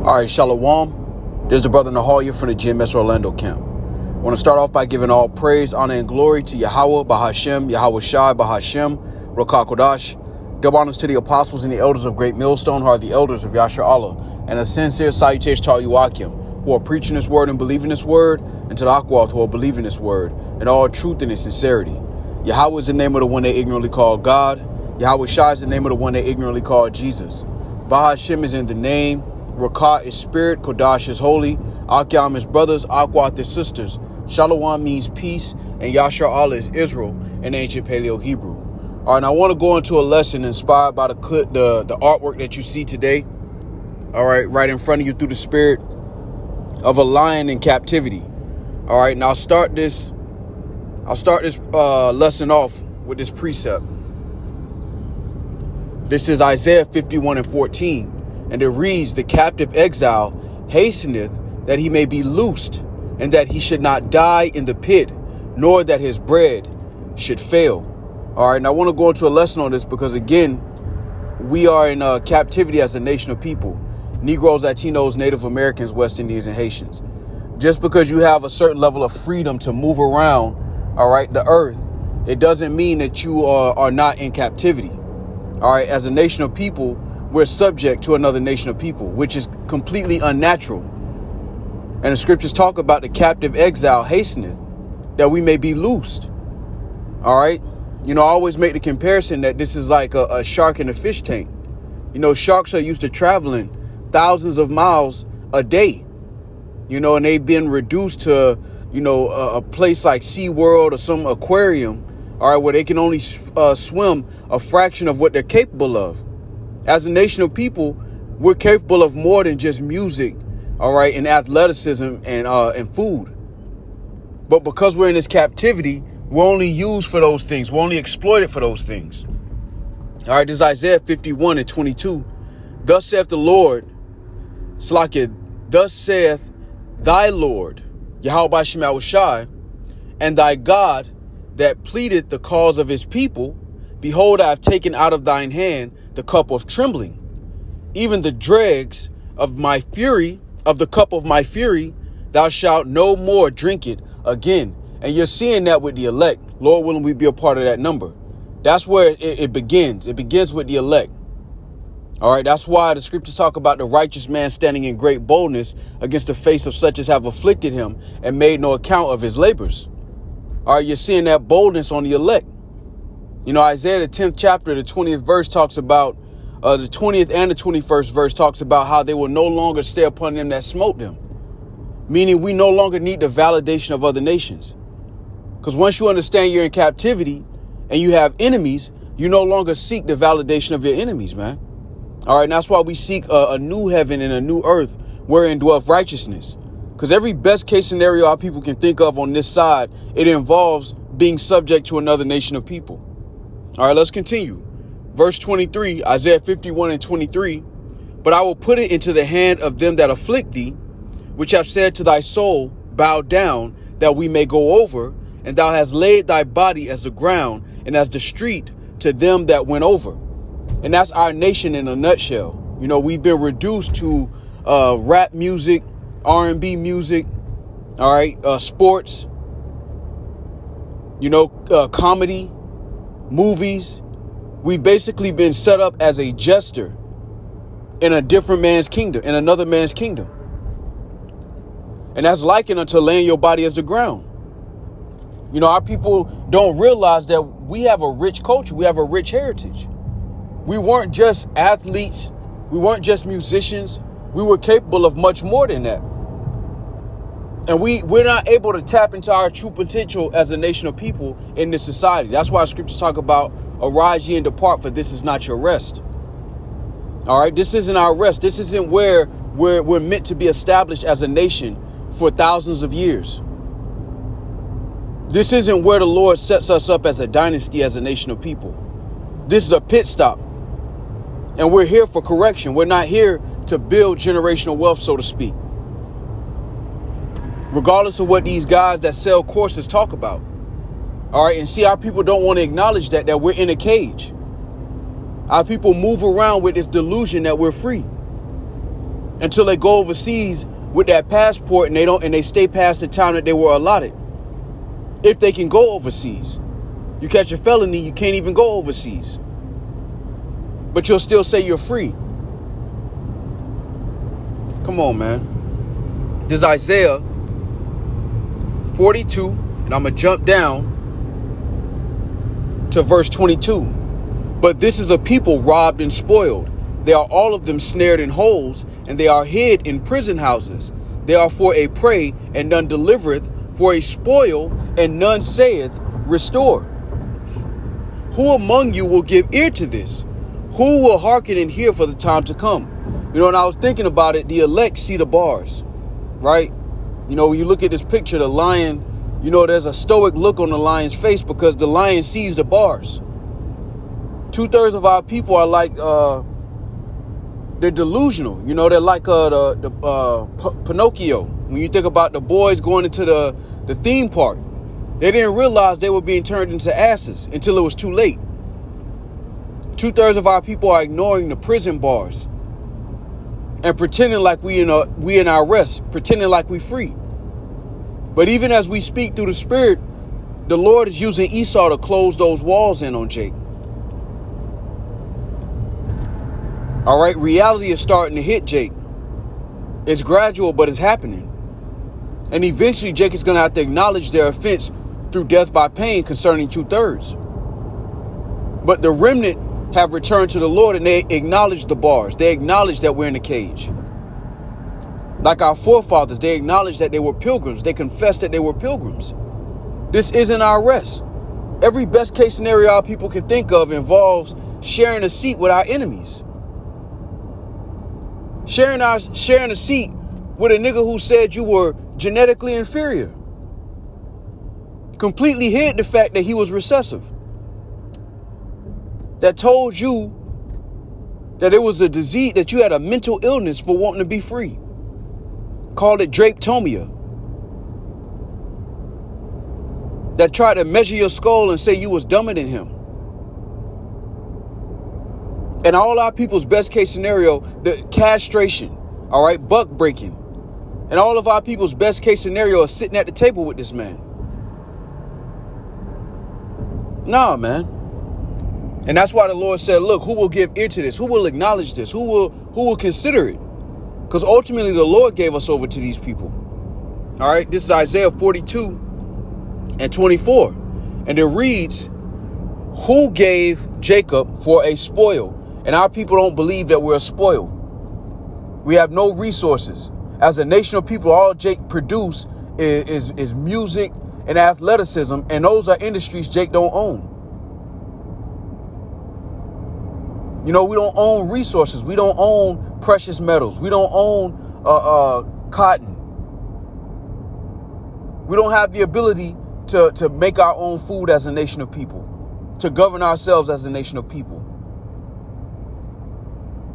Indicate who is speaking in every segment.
Speaker 1: All right, Shalom. There's the brother Nahalia from the GMS Orlando camp. I want to start off by giving all praise, honor, and glory to Yahweh, Bahashem, Yahweh Shai, Bahashem, Rokah Kodash. Double honors to the apostles and the elders of Great Millstone, who are the elders of Yasher Allah, and a sincere salutation to all you Akim, who are preaching this word and believing this word, and to the Akwath, who are believing this word, and all truth and sincerity. Yahweh is the name of the one they ignorantly call God. Yahweh Shai is the name of the one they ignorantly call Jesus. Bahashem is in the name. Rokah is spirit. Kodash is holy. Akyam is brothers. Akwath is sisters. Shalom means peace. And Yasher Allah is Israel in ancient Paleo-Hebrew. All right, now I want to go into a lesson inspired by the artwork that you see today. All right in front of you through the spirit of a lion in captivity. All right, now I'll start this lesson off with this precept. This is Isaiah 51:14, and it reads, "The captive exile hasteneth that he may be loosed, and that he should not die in the pit, nor that his bread should fail." All right, now I want to go into a lesson on this because, again, we are in captivity as a nation of people. Negroes, Latinos, Native Americans, West Indians, and Haitians. Just because you have a certain level of freedom to move around, all right, the earth, it doesn't mean that you are not in captivity. All right, as a nation of people, we're subject to another nation of people, which is completely unnatural. And the scriptures talk about the captive exile hasteneth, that we may be loosed. All right. I always make the comparison that this is like a shark in a fish tank. Sharks are used to traveling thousands of miles a day, and they've been reduced to, a place like SeaWorld or some aquarium, all right, where they can only swim a fraction of what they're capable of. As a nation of people, we're capable of more than just music, all right, and athleticism and food. But because we're in this captivity, we're only used for those things. We're only exploited for those things. All right, this is Isaiah 51:22. Thus saith the Lord, Slakia, thus saith thy Lord, Yahweh Shai Shai, and thy God that pleadeth the cause of his people. Behold, I have taken out of thine hand the cup of trembling, even the dregs of my fury, of the cup of my fury, thou shalt no more drink it again. And you're seeing that with the elect. Lord willing, we be a part of that number. That's where it begins. It begins with the elect. All right, that's why the scriptures talk about the righteous man standing in great boldness against the face of such as have afflicted him and made no account of his labors. All right, you're seeing that boldness on the elect. Isaiah, the 10th chapter, the 20th verse talks about, the 20th and the 21st verse talks about how they will no longer stay upon them that smote them. Meaning we no longer need the validation of other nations. Because once you understand you're in captivity and you have enemies, you no longer seek the validation of your enemies, man. All right, and that's why we seek a new heaven and a new earth wherein dwelleth righteousness. Because every best case scenario our people can think of on this side, it involves being subject to another nation of people. All right, let's continue. Verse 23, Isaiah 51:23. But I will put it into the hand of them that afflict thee, which have said to thy soul, bow down, that we may go over. And thou hast laid thy body as the ground and as the street to them that went over. And that's our nation in a nutshell. We've been reduced to rap music, R&B music, all right, sports, comedy, movies. We've basically been set up as a jester in a different man's kingdom, in another man's kingdom. And that's likened unto laying your body as the ground. Our people don't realize that we have a rich culture. We have a rich heritage. We weren't just athletes. We weren't just musicians. We were capable of much more than that. And we're not able to tap into our true potential as a nation of people in this society. That's why scriptures talk about arise ye and depart, for this is not your rest. All right, this isn't our rest. This isn't where we're meant to be established as a nation for thousands of years. This isn't where the Lord sets us up as a dynasty, as a nation of people. This is a pit stop. And we're here for correction. We're not here to build generational wealth, so to speak. Regardless of what these guys that sell courses talk about. All right. And see, our people don't want to acknowledge that we're in a cage. Our people move around with this delusion that we're free. until they go overseas with that passport and they stay past the time that they were allotted. If they can go overseas. You catch a felony, you can't even go overseas. But you'll still say you're free. Come on, man. This is Isaiah 42, and I'm going to jump down to verse 22. But this is a people robbed and spoiled. They are all of them snared in holes, and they are hid in prison houses. They are for a prey, and none delivereth, for a spoil, and none saith, restore. Who among you will give ear to this? Who will hearken and hear for the time to come? You know, when I was thinking about it, the elect see the bars, right? You know, when you look at this picture, the lion, you know, there's a stoic look on the lion's face because the lion sees the bars. 2/3 of our people are like, they're delusional. You know, they're like Pinocchio. When you think about the boys going into the theme park, they didn't realize they were being turned into asses until it was too late. 2/3 of our people are ignoring the prison bars and pretending like we in our rest, pretending like we free. But even as we speak through the Spirit, the Lord is using Esau to close those walls in on Jake. All right, reality is starting to hit Jake. It's gradual, but it's happening. And eventually Jake is going to have to acknowledge their offense through death by pain concerning 2/3. But the remnant have returned to the Lord and they acknowledge the bars. They acknowledge that we're in a cage. Like our forefathers, they acknowledge that they were pilgrims. They confessed that they were pilgrims. This isn't our rest. Every best case scenario our people can think of involves sharing a seat with our enemies. Sharing a seat with a nigga who said you were genetically inferior. Completely hid the fact that he was recessive. That told you that it was a disease, that you had a mental illness for wanting to be free. Called it drapetomia. That tried to measure your skull and say you was dumber than him. And all our people's best case scenario, the castration, all right, buck breaking. And all of our people's best case scenario is sitting at the table with this man. Nah, man. And that's why the Lord said, look, who will give ear to this? Who will acknowledge this? Who will consider it? Because ultimately the Lord gave us over to these people. All right, this is Isaiah 42 and 24. And it reads, who gave Jacob for a spoil? And our people don't believe that we're a spoil. We have no resources. As a nation of people, all Jake produce is music and athleticism. And those are industries Jake don't own. You know, we don't own resources. We don't own precious metals. We don't own cotton. We don't have the ability to make our own food as a nation of people, to govern ourselves as a nation of people.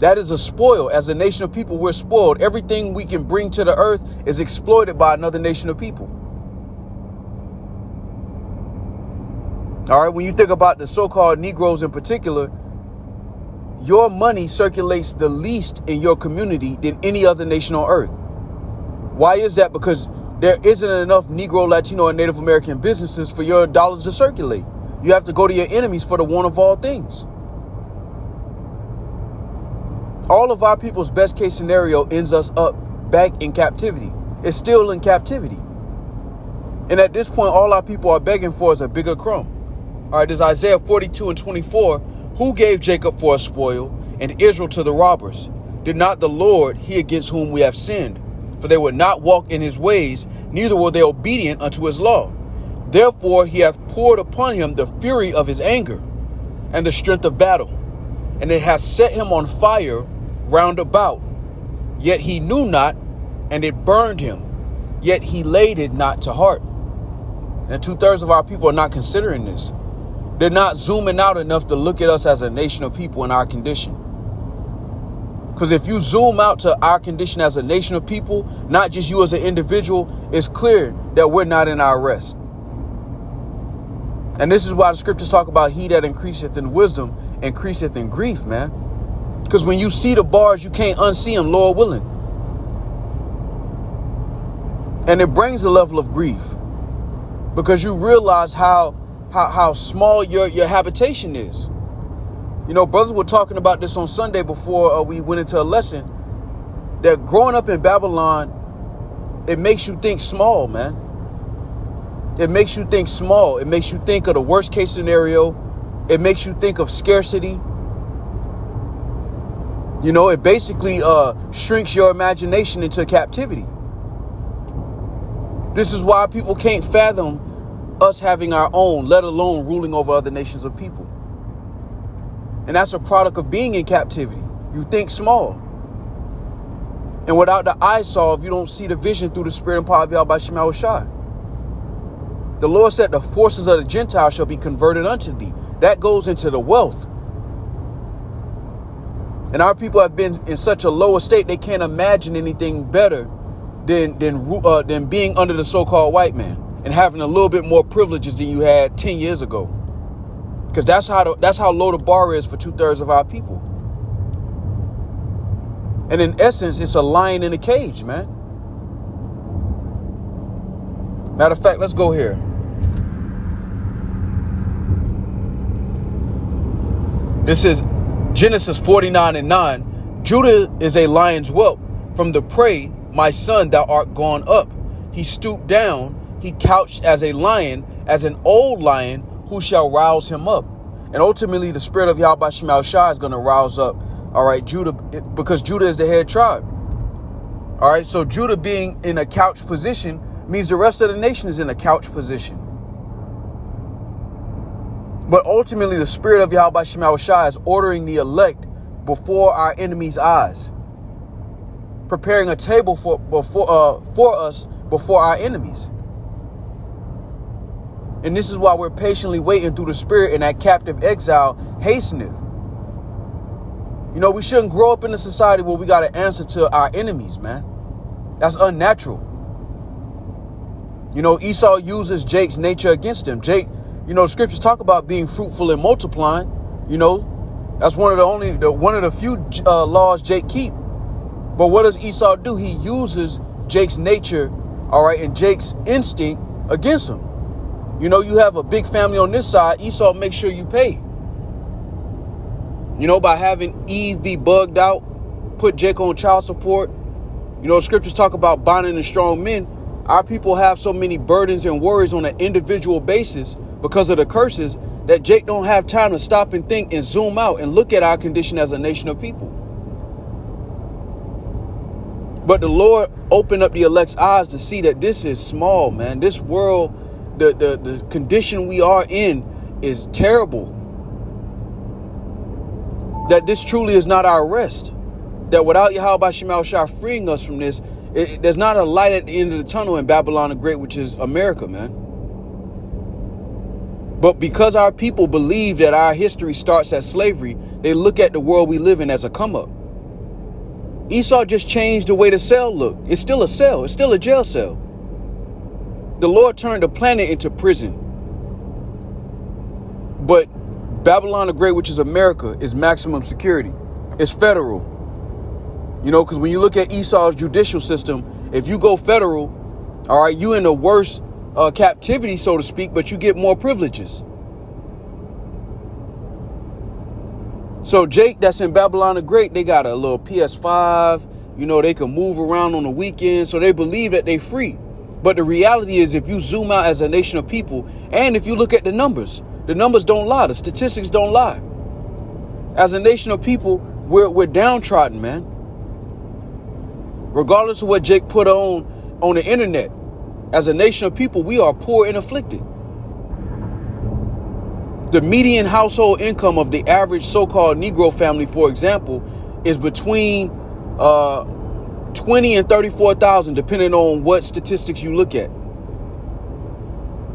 Speaker 1: That is a spoil. As a nation of people, we're spoiled. Everything we can bring to the earth is exploited by another nation of people. All right, when you think about the so-called Negroes in particular, your money circulates the least in your community than any other nation on earth. Why is that? Because there isn't enough Negro, Latino, and Native American businesses for your dollars to circulate. You have to go to your enemies for the one of all things. All of our people's best case scenario ends us up back in captivity. It's still in captivity. And at this point, all our people are begging for is a bigger crumb. All right, there's Isaiah 42 and 24. Who gave Jacob for a spoil and Israel to the robbers? Did not the Lord, he against whom we have sinned? For they would not walk in his ways, neither were they obedient unto his law. Therefore he hath poured upon him the fury of his anger and the strength of battle. And it hath set him on fire round about. Yet he knew not, and it burned him. Yet he laid it not to heart. And 2/3 of our people are not considering this. They're not zooming out enough to look at us as a nation of people in our condition. Because if you zoom out to our condition as a nation of people, not just you as an individual, it's clear that we're not in our rest. And this is why the scriptures talk about he that increaseth in wisdom increaseth in grief, man. Because when you see the bars, you can't unsee them, Lord willing. And it brings a level of grief because you realize how small your habitation is. You know, brothers were talking about this on Sunday before we went into a lesson, that growing up in Babylon, it makes you think small, man. It makes you think small. It makes you think of the worst case scenario. It makes you think of scarcity. You know, it basically shrinks your imagination into captivity. This is why people can't fathom us having our own, let alone ruling over other nations of people. And that's a product of being in captivity. You think small. And without the eye solve, you don't see the vision through the spirit and power of Yahweh Shema Shai. The Lord said the forces of the Gentiles shall be converted unto thee. That goes into the wealth. And our people have been in such a lower state, they can't imagine anything better than being under the so-called white man and having a little bit more privileges than you had 10 years ago. Because that's how low the bar is for 2/3 of our people. And in essence, it's a lion in a cage, man. Matter of fact, let's go here. This is Genesis 49:9. Judah is a lion's whelp. From the prey, my son, thou art gone up. He stooped down. He couched as a lion, as an old lion, who shall rouse him up. And ultimately, the spirit of Yahweh Shema Shai is going to rouse up, all right, Judah, because Judah is the head tribe. All right, so Judah being in a couch position means the rest of the nation is in a couch position. But ultimately, the spirit of Yahweh Shema Shai is ordering the elect before our enemies' eyes, preparing a table for us before our enemies. And this is why we're patiently waiting through the spirit in that captive exile, Hasteneth. You know, we shouldn't grow up in a society where we got to answer to our enemies, man. That's unnatural. You know, Esau uses Jake's nature against him. Jake, you know, scriptures talk about being fruitful and multiplying. You know, that's one of the few laws Jake keep. But what does Esau do? He uses Jake's nature, all right, and Jake's instinct against him. You know, you have a big family on this side. Esau makes sure you pay. You know, by having Eve be bugged out, put Jake on child support. You know, scriptures talk about bonding and strong men. Our people have so many burdens and worries on an individual basis because of the curses that Jake don't have time to stop and think and zoom out and look at our condition as a nation of people. But the Lord opened up the elect's eyes to see that this is small, man. This world, the condition we are in is terrible. That this truly is not our rest. That without Yahweh Shema Shai freeing us from this, there's not a light at the end of the tunnel in Babylon the Great, which is America, man. But because our people believe that our history starts as slavery, they look at the world we live in as a come up. Esau just changed the way the cell looked. It's still a cell. It's still a jail cell. The Lord turned the planet into prison. But Babylon the Great, which is America, is maximum security. It's federal. You know, because when you look at Esau's judicial system, if you go federal, all right, you in the worst captivity, so to speak, but you get more privileges. So Jake, that's in Babylon the Great, they got a little PS5. You know, they can move around on the weekend, so they believe that they free. But the reality is, if you zoom out as a nation of people, and if you look at the numbers don't lie. The statistics don't lie. As a nation of people, we're downtrodden, man. Regardless of what Jake put on the internet, as a nation of people, we are poor and afflicted. The median household income of the average so-called Negro family, for example, is between 20 and 34,000, depending on what statistics you look at.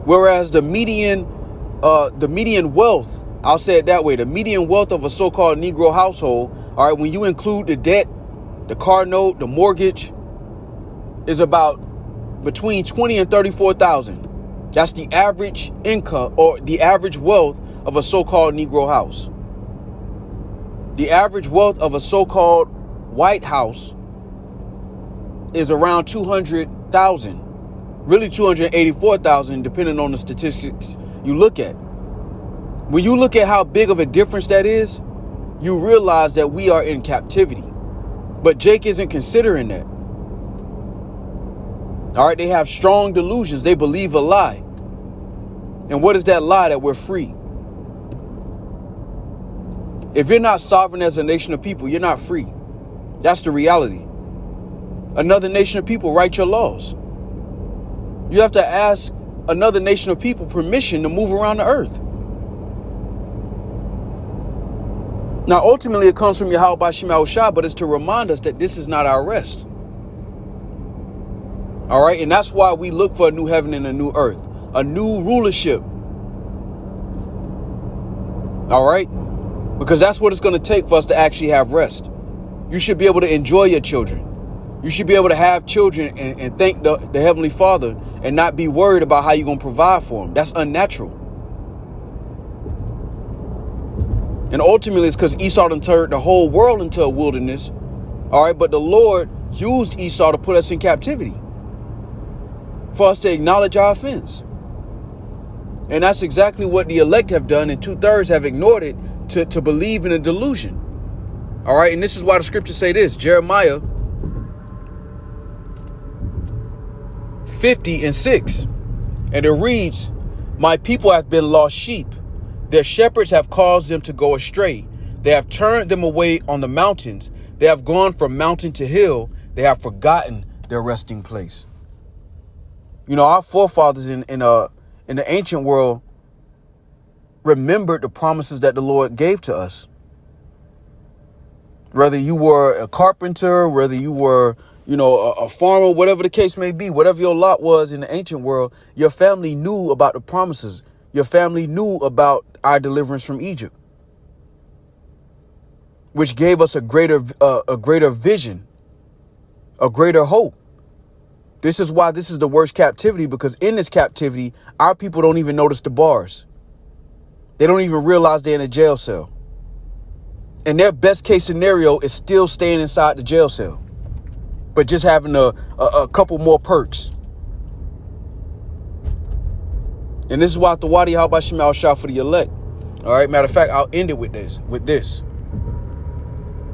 Speaker 1: Whereas the median wealth, I'll say it that way, the median wealth of a so-called Negro household, all right, when you include the debt, the car note, the mortgage, is about between 20 and 34,000. That's the average income or the average wealth of a so-called Negro house. The average wealth of a so-called white house is around 200,000. Really 284,000, depending on the statistics you look at. When you look at how big of a difference that is, you realize that we are in captivity. But Jake isn't considering that. All right, they have strong delusions. They believe a lie. And what is that lie? That we're free. If you're not sovereign as a nation of people, you're not free. That's the reality. Another nation of people write your laws. You have to ask another nation of people permission to move around the earth. Now, ultimately, it comes from Yahweh Bashim Yahushua, but it's to remind us that this is not our rest. All right. And that's why we look for a new heaven and a new earth, a new rulership. All right. Because that's what it's going to take for us to actually have rest. You should be able to enjoy your children. You should be able to have children and thank the Heavenly Father and not be worried about how you're going to provide for them. That's unnatural. And ultimately, it's because Esau done turned the whole world into a wilderness. All right. But the Lord used Esau to put us in captivity for us to acknowledge our offense. And that's exactly what the elect have done. And 2/3 have ignored it to believe in a delusion. All right. And this is why the scriptures say this. Jeremiah 50:6. And it reads, "My people have been lost sheep. Their shepherds have caused them to go astray. They have turned them away on the mountains. They have gone from mountain to hill. They have forgotten their resting place." You know, our forefathers in the ancient world remembered the promises that the Lord gave to us. Whether you were a carpenter, whether you were, a farmer, whatever the case may be, whatever your lot was in the ancient world, your family knew about the promises. Your family knew about our deliverance from Egypt, which gave us a greater vision, a greater hope. This is why this is the worst captivity, because in this captivity, our people don't even notice the bars. They don't even realize they're in a jail cell. And their best case scenario is still staying inside the jail cell, but just having a couple more perks. And this is why the Wadi Habashim al-Shah for the elect. All right. Matter of fact, I'll end it with this.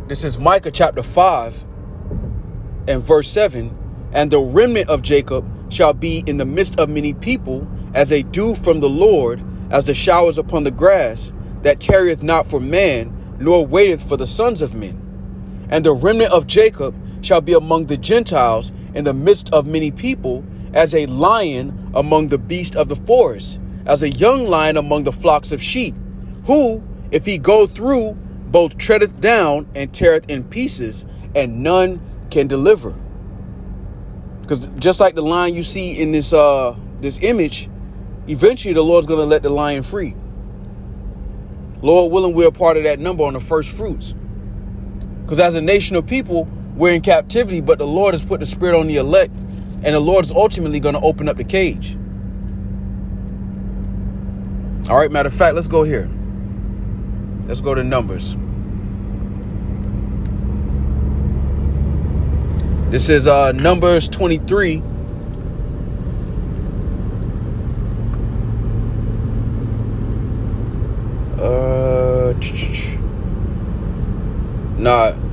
Speaker 1: This is Micah chapter 5 and verse 7. "And the remnant of Jacob shall be in the midst of many people, as a dew from the Lord, as the showers upon the grass, that tarrieth not for man, nor waiteth for the sons of men. And the remnant of Jacob shall be among the Gentiles, in the midst of many people, as a lion among the beasts of the forest, as a young lion among the flocks of sheep, who, if he go through, both treadeth down and teareth in pieces, and none can deliver." Because just like the lion you see in this image, eventually the Lord's going to let the lion free. Lord willing, we're a part of that number on the first fruits. Because as a nation of people, we're in captivity, but the Lord has put the spirit on the elect, and the Lord is ultimately going to open up the cage. All right, matter of fact, let's go here. Let's go to Numbers. This is Numbers 23.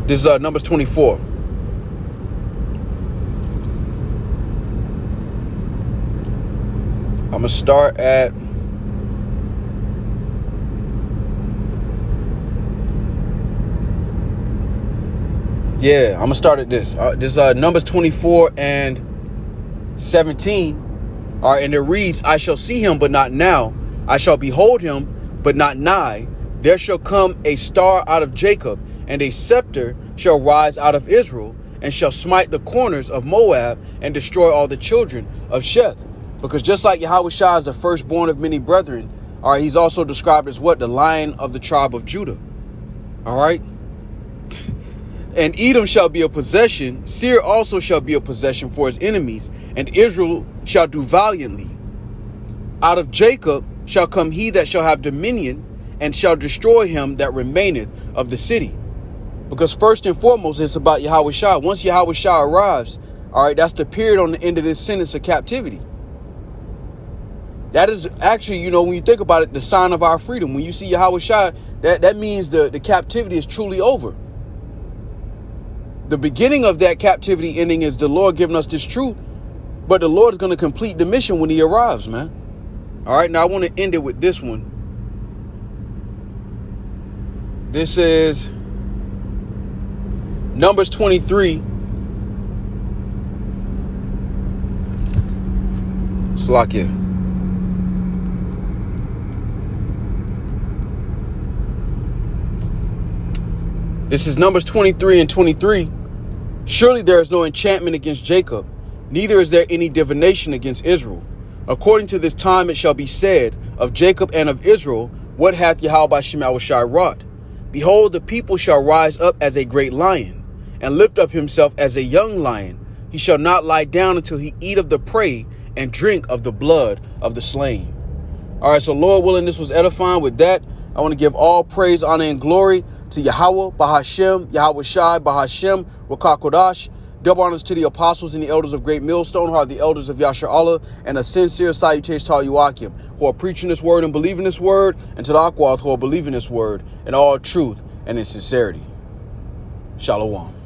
Speaker 1: This is Numbers 24. I'm gonna start at I'm gonna start at this. This is Numbers 24 and 17. All right, and it reads, "I shall see him, but not now. I shall behold him, but not nigh. There shall come a star out of Jacob, and a scepter shall rise out of Israel, and shall smite the corners of Moab, and destroy all the children of Sheth." Because just like Yahweh Shah is the firstborn of many brethren, all right, he's also described as what? The Lion of the tribe of Judah. All right. "And Edom shall be a possession. Seir also shall be a possession for his enemies. And Israel shall do valiantly. Out of Jacob shall come he that shall have dominion, and shall destroy him that remaineth of the city." Because first and foremost, it's about Yahweh Shah. Once Yahweh Shah arrives, All right, that's the period on the end of this sentence of captivity. That is actually, you know, when you think about it, the sign of our freedom. When you see Yahweh Shai, that means the captivity is truly over. The beginning of that captivity ending is the Lord giving us this truth, but the Lord is going to complete the mission when he arrives, man. All right, now I want to end it with this one. This is Numbers 23. Slakia. This is Numbers 23 and 23. Surely there is no enchantment against Jacob, neither is there any divination against Israel. According to this time it shall be said of Jacob and of Israel, what hath Yahweh B'Shem Yahushai wrought? Behold, the people shall rise up as a great lion, and lift up himself as a young lion. He shall not lie down until he eat of the prey and drink of the blood of the slain. All right, so Lord willing, this was edifying. With that, I want to give all praise, honor, and glory to Yahweh, Bahashem, Yahweh Shai, Bahashem, Wakakodash. Double honors to the apostles and the elders of Great Millstone, who are the elders of Yasher Allah, and a sincere salutation to all Yuakim, who are preaching this word and believing this word, and to the Akwad, who are believing this word in all truth and in sincerity. Shalom.